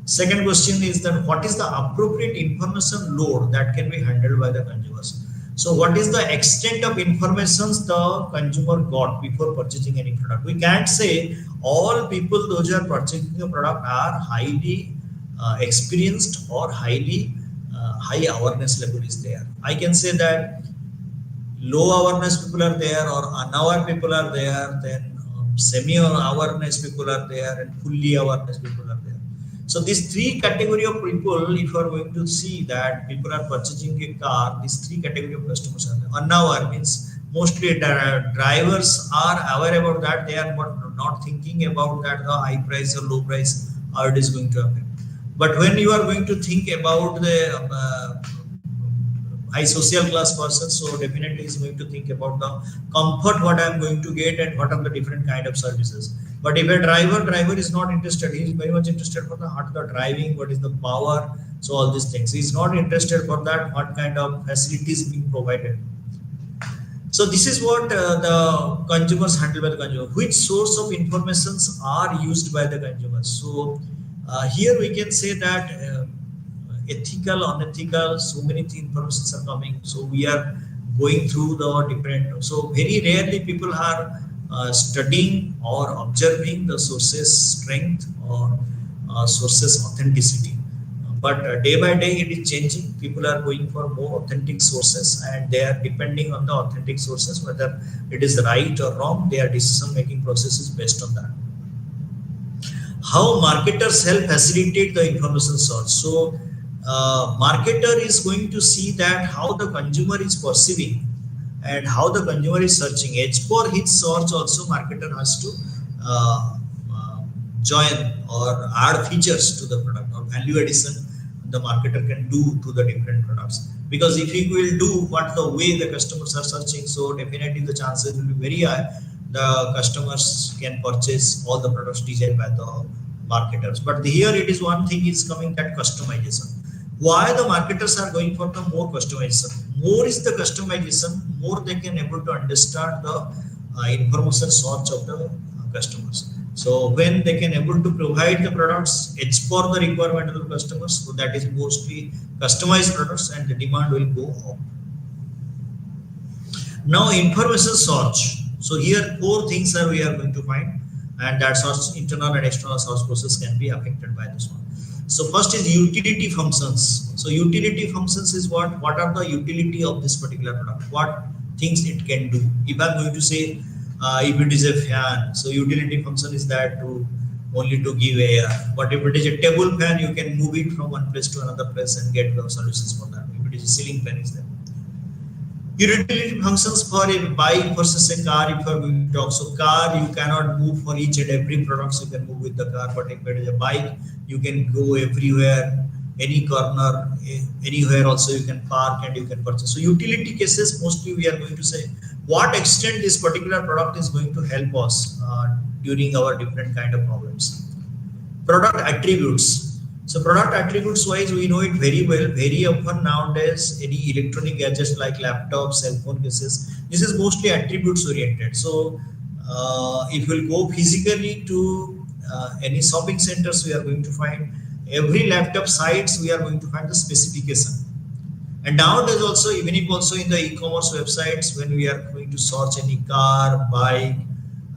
Second question is that what is the appropriate information load that can be handled by the consumers? So what is the extent of informations the consumer got before purchasing any product? We can't say all people those who are purchasing a product are highly experienced or highly high awareness level is there. I can say that low awareness people are there, or unaware people are there, then semi awareness people are there, and fully awareness people are there. So these three category of people, if you are going to see that people are purchasing a car, these three category of customers are there. Unaware means mostly drivers are aware about that, they are not thinking about that the high price or low price, how it is going to affect. But when you are going to think about the high social class person, so definitely is going to think about the comfort what I am going to get and what are the different kind of services. But if a driver is not interested, he is very much interested for the art of the driving, what is the power, so all these things. He is not interested for that what kind of facilities being provided. So this is what the consumers handle by the consumer. Which source of informations are used by the consumers? So here we can say that ethical, unethical, so many informations are coming. So we are going through the different. So very rarely people are studying or observing the sources strength or sources authenticity. But day by day it is changing. People are going for more authentic sources, and they are depending on the authentic sources whether it is right or wrong. Their decision making process is based on that. How marketers help facilitate the information search? So marketer is going to see that how the consumer is perceiving and how the consumer is searching. As per his search also marketer has to join or add features to the product, or value addition the marketer can do to the different products. Because if he will do what the way the customers are searching, so definitely the chances will be very high the customers can purchase all the products designed by the marketers. But here it is one thing is coming, that customization. Why the marketers are going for the more customization? More is the customization, more they can able to understand the information search of the customers. So when they can able to provide the products, it's for the requirement of the customers. So that is mostly customized products, and the demand will go up. Now information search. So here four things are we are going to find, and that search, internal and external search process can be affected by this one. So first is utility functions. So utility functions is what? What are the utility of this particular product? What things it can do? If I'm going to say, if it is a fan, so utility function is that to only to give air. But if it is a table fan, you can move it from one place to another place and get the solutions for that. If it is a ceiling fan, is there. Utility functions for a bike versus a car. If you are going to talk, so car you cannot move for each and every product, so you can move with the car. But if it is a bike, you can go everywhere, any corner, anywhere also you can park and you can purchase. So utility cases, mostly we are going to say what extent this particular product is going to help us during our different kind of problems. Product attributes. So product attributes wise, we know it very well. Very often nowadays, any electronic gadgets like laptops, cell phone cases, this is mostly attributes oriented. So if we'll go physically to any shopping centers, we are going to find every laptop sites, we are going to find the specification. And nowadays also, even if also in the e-commerce websites, when we are going to search any car, bike,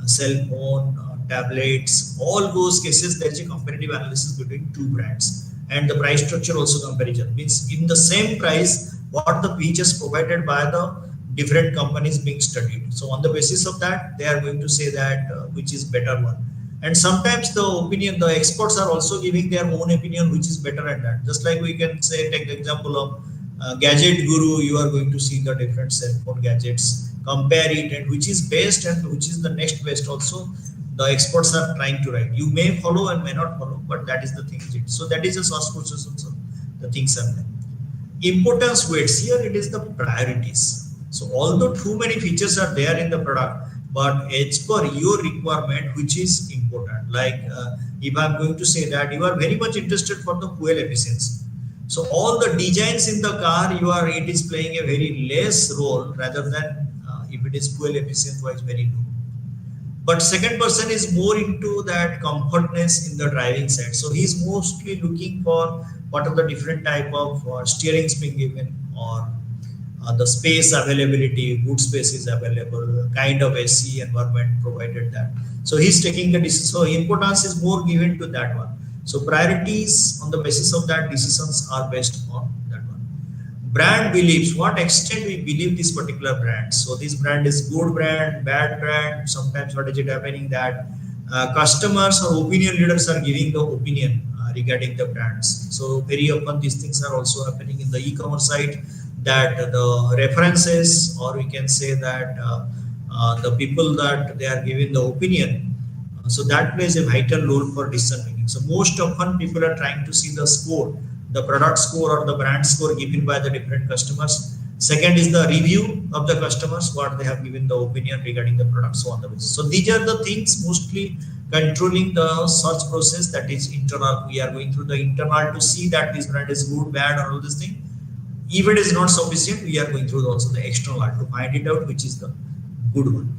cell phone, tablets, all those cases, there is a comparative analysis between two brands. And the price structure also comparison means in the same price, what the features provided by the different companies being studied. So on the basis of that, they are going to say that which is better one. And sometimes the opinion, the experts are also giving their own opinion, which is better at that. Just like we can say, take the example of gadget guru, you are going to see the different cell phone gadgets, compare it, and which is best and which is the next best. Also, the experts are trying to write. You may follow and may not follow, but that is the thing. So that is a source process also. The things are there. Importance weights, here it is the priorities. So although too many features are there in the product, but as per your requirement, which is important. Like if I'm going to say that you are very much interested for the fuel efficiency, so all the designs in the car, it is playing a very less role rather than if it is fuel efficient wise very low. But second person is more into that comfortness in the driving side. So he's mostly looking for what are the different type of steerings being given, or the space availability, boot space is available, kind of AC environment provided that. So he's taking the decision. So importance is more given to that one. So priorities on the basis of that decisions are based on that one. Brand beliefs, what extent we believe this particular brand. So this brand is good brand, bad brand. Sometimes what is it happening that customers or opinion leaders are giving the opinion regarding the brands. So very often these things are also happening in the e-commerce site, that the references, or we can say that the people that they are giving the opinion, so that plays a vital role for decision making. So most often people are trying to see the score, the product score or the brand score given by the different customers. Second is the review of the customers, what they have given the opinion regarding the product, so on the basis. So these are the things mostly controlling the search process, that is internal. We are going through the internal to see that this brand is good, bad, or all this thing. If it is not sufficient, we are going through also the external to find it out which is the good one.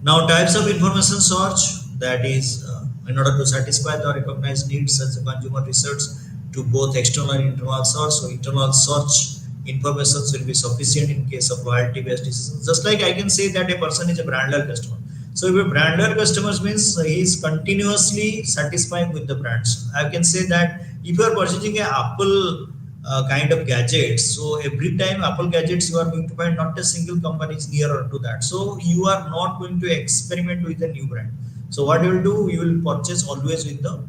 Now types of information search, that is in order to satisfy the recognized needs as a consumer research to both external and internal search. So internal search information will be sufficient in case of loyalty based decisions. Just like I can say that a person is a brand loyal customer. So if a brand loyal customer means he is continuously satisfying with the brands. I can say that if you are purchasing a Apple kind of gadgets, so every time Apple gadgets you are going to find not a single company is nearer to that. So you are not going to experiment with a new brand. So what you will do, you will purchase always with the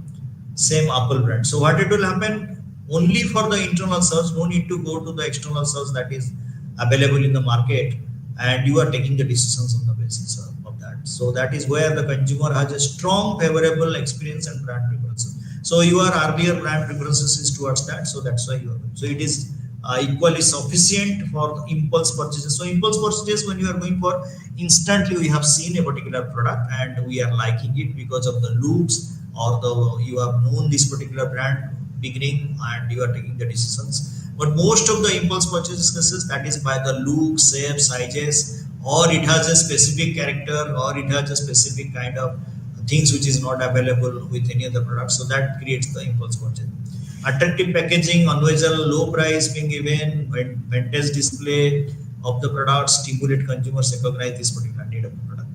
same Apple brand. So what it will happen, only for the internal search, no need to go to the external search that is available in the market, and you are taking the decisions on the basis of that. So that is where the consumer has a strong favorable experience and brand preferences. So your earlier brand preferences is towards that. So that's why you are. So it is equally sufficient for impulse purchases. So impulse purchases, when you are going for instantly, we have seen a particular product and we are liking it because of the looks, or the you have known this particular brand beginning and you are taking the decisions. But most of the impulse purchases, that is by the look, shape, sizes, or it has a specific character, or it has a specific kind of things which is not available with any other product. So that creates the impulse purchase. Attractive packaging, unusual low price being given, vintage display of the product stimulate consumers recognize this particular need of the product.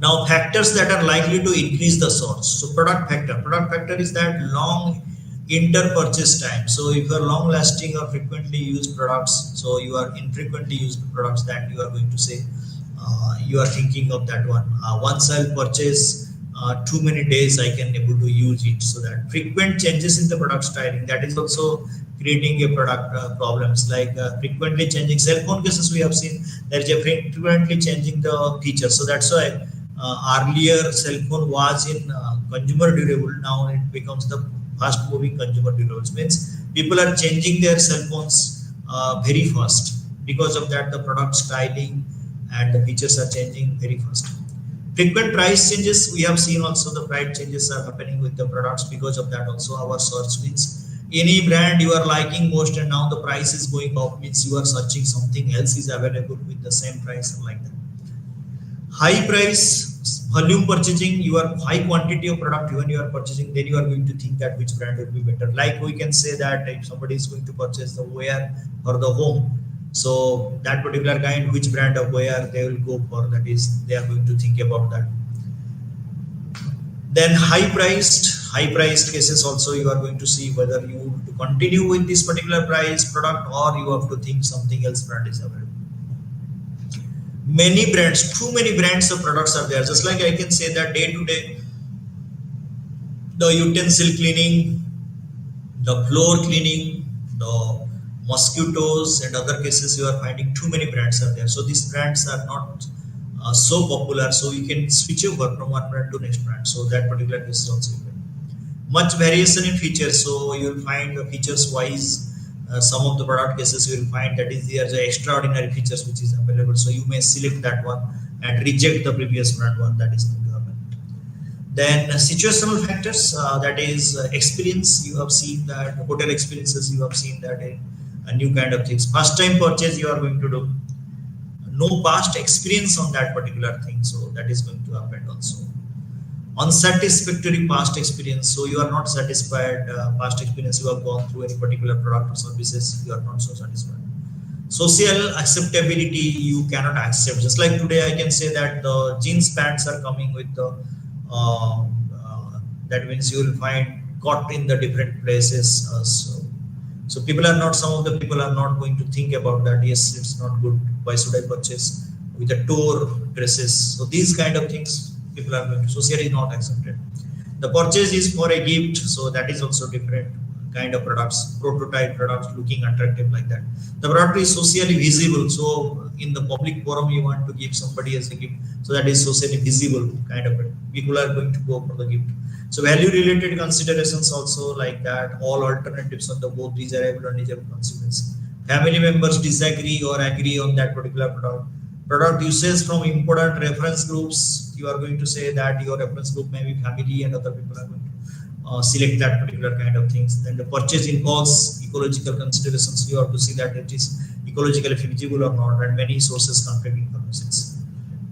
Now factors that are likely to increase the search. So product factor is that long inter purchase time. So if you are long lasting or frequently used products, so you are infrequently used products, that you are going to say you are thinking of that one. Once I'll purchase, too many days I can able to use it. So that frequent changes in the product styling, that is also creating a product problems, like frequently changing cell phone cases. We have seen there is a frequently changing the features. So that's why earlier cell phone was in consumer durable. Now it becomes the fast moving consumer durables. Means people are changing their cell phones very fast. Because of that, the product styling and the features are changing very fast. Frequent price changes, we have seen also the price changes are happening with the products. Because of that also our search means any brand you are liking most and now the price is going up, means you are searching something else is available with the same price and like that. High price, volume purchasing, you are high quantity of product when you are purchasing, then you are going to think that which brand will be better. Like we can say that if somebody is going to purchase the wear or the home, so that particular kind, which brand of wear they will go for, that is they are going to think about that. Then high priced cases also, you are going to see whether you to continue with this particular price product, or you have to think something else brand is available. Many brands, too many brands of products are there. Just like I can say that day to day, the utensil cleaning, the floor cleaning, the mosquitoes and other cases, you are finding too many brands are there. So these brands are not so popular. So you can switch over from one brand to next brand. So that particular case is also good. Much variation in features. So you will find the features wise. Some of the product cases you will find that is there the extraordinary features which is available. So you may select that one and reject the previous brand one, that is going to happen. Then situational factors, that is experience. You have seen that hotel experiences. You have seen that a new kind of things. First time purchase you are going to do. No past experience on that particular thing, so that is going to happen also. Unsatisfactory past experience. So you are not satisfied. Past experience you have gone through any particular product or services, you are not so satisfied. Social acceptability, you cannot accept. Just like today, I can say that the jeans pants are coming with the that means you will find got in the different places. So people are not. Some of the people are not going to think about that. Yes, it's not good. Why should I purchase with the tore dresses? So these kind of things people are going to. Society is not accepted. The purchase is for a gift, so that is also different kind of products, prototype products looking attractive like that. The product is socially visible, so in the public forum you want to give somebody as a gift, so that is socially visible kind of it. People are going to go for the gift. So value related considerations also like that. All alternatives on the both desirable and undesirable considerations. Family members disagree or agree on that particular product. Product usage from important reference groups. You are going to say that your reference group may be family and other people are going to select that particular kind of things. Then the purchase involves ecological considerations. You have to see that it is ecologically feasible or not, and many sources conflict informations.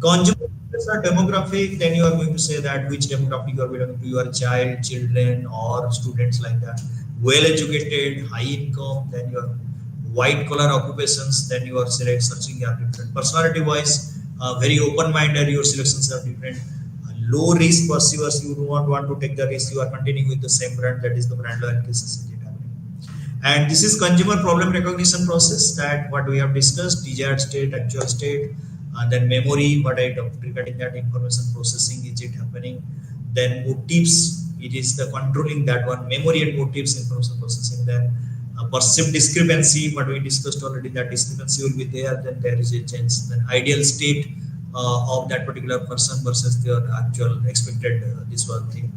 Consumer are demographic. Then you are going to say that which demographic you are belonging to. Your child, children, or students like that. Well educated, high income. Then your white collar occupations. Then you are searching are different. Personality wise, very open minded. Your selections are different. Low risk pursuers, you do not want to take the risk, you are continuing with the same brand, that is the brand loyalty system. And this is consumer problem recognition process, that what we have discussed, desired state, actual state, and then memory, what I talked regarding that information processing, is it happening? Then motives, it is the controlling that one, memory and motives information processing. Then perceived discrepancy, what we discussed already, that discrepancy will be there, then there is a change. Then ideal state of that particular person versus their actual expected this one thing.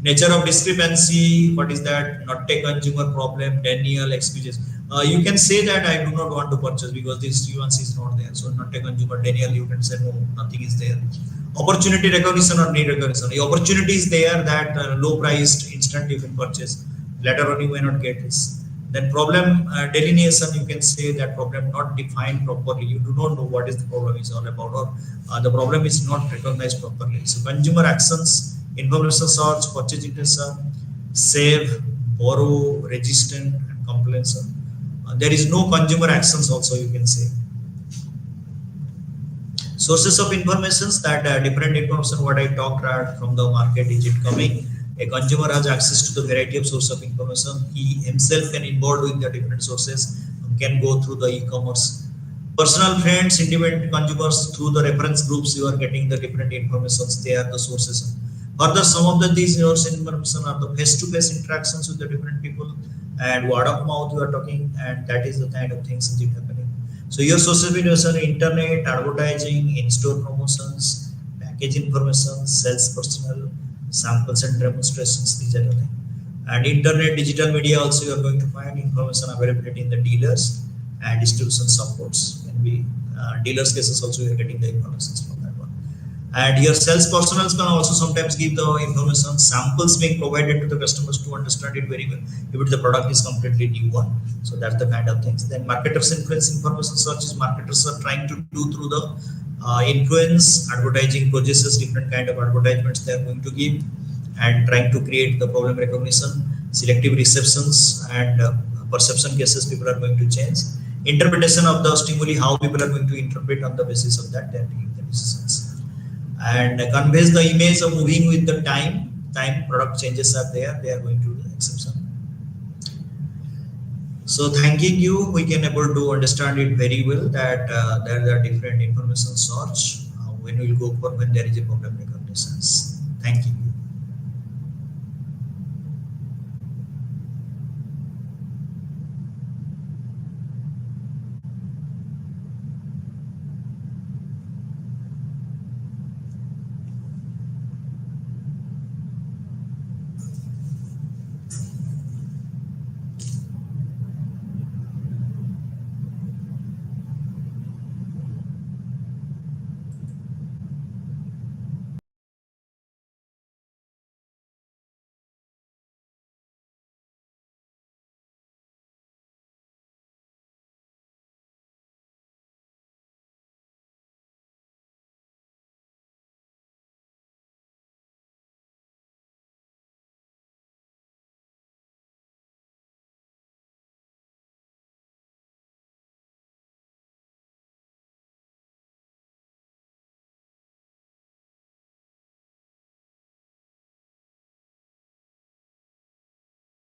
Nature of discrepancy, what is that? Not a consumer problem, denial, excuses. You can say that I do not want to purchase because this nuance is not there. So not a consumer, denial, you can say no, nothing is there. Opportunity recognition or need recognition. The opportunity is there that low priced instant you can purchase. Later on you may not get this. Then problem delineation, you can say that problem not defined properly. You do not know what is the problem is all about, or the problem is not recognized properly. So consumer actions, information search, purchase intention, save, borrow, resistant, and complaints. There is no consumer actions also, you can say. Sources of informations, that different information what I talked from the market, is it coming? A consumer has access to the variety of source of information. He himself can involve with the different sources, can go through the e-commerce. Personal friends, independent consumers, through the reference groups, you are getting the different informations. They are the sources. Further, some of these source information are the face-to-face interactions with the different people, and word of mouth you are talking, and that is the kind of things that is happening. So your social media, internet, advertising, in-store promotions, package information, sales personnel, samples and demonstrations, these are the things. And internet, digital media also you are going to find information availability in the dealers and distribution supports. Can be dealers cases also you are getting the information from that one. And your sales personnel can also sometimes give the information, samples being provided to the customers to understand it very well if the product is completely new one. So that's the kind of things. Then marketers influence information search is marketers are trying to do through the influence advertising processes, different kind of advertisements they are going to give, and trying to create the problem recognition, selective receptions, and perception cases people are going to change, interpretation of the stimuli, how people are going to interpret on the basis of that they are taking the decisions, and conveys the image of moving with the time product changes are there, they are going to do the exception. So thanking you, we can able to understand it very well that there are different information source when we will go for when there is a problem recognitions. Thank you.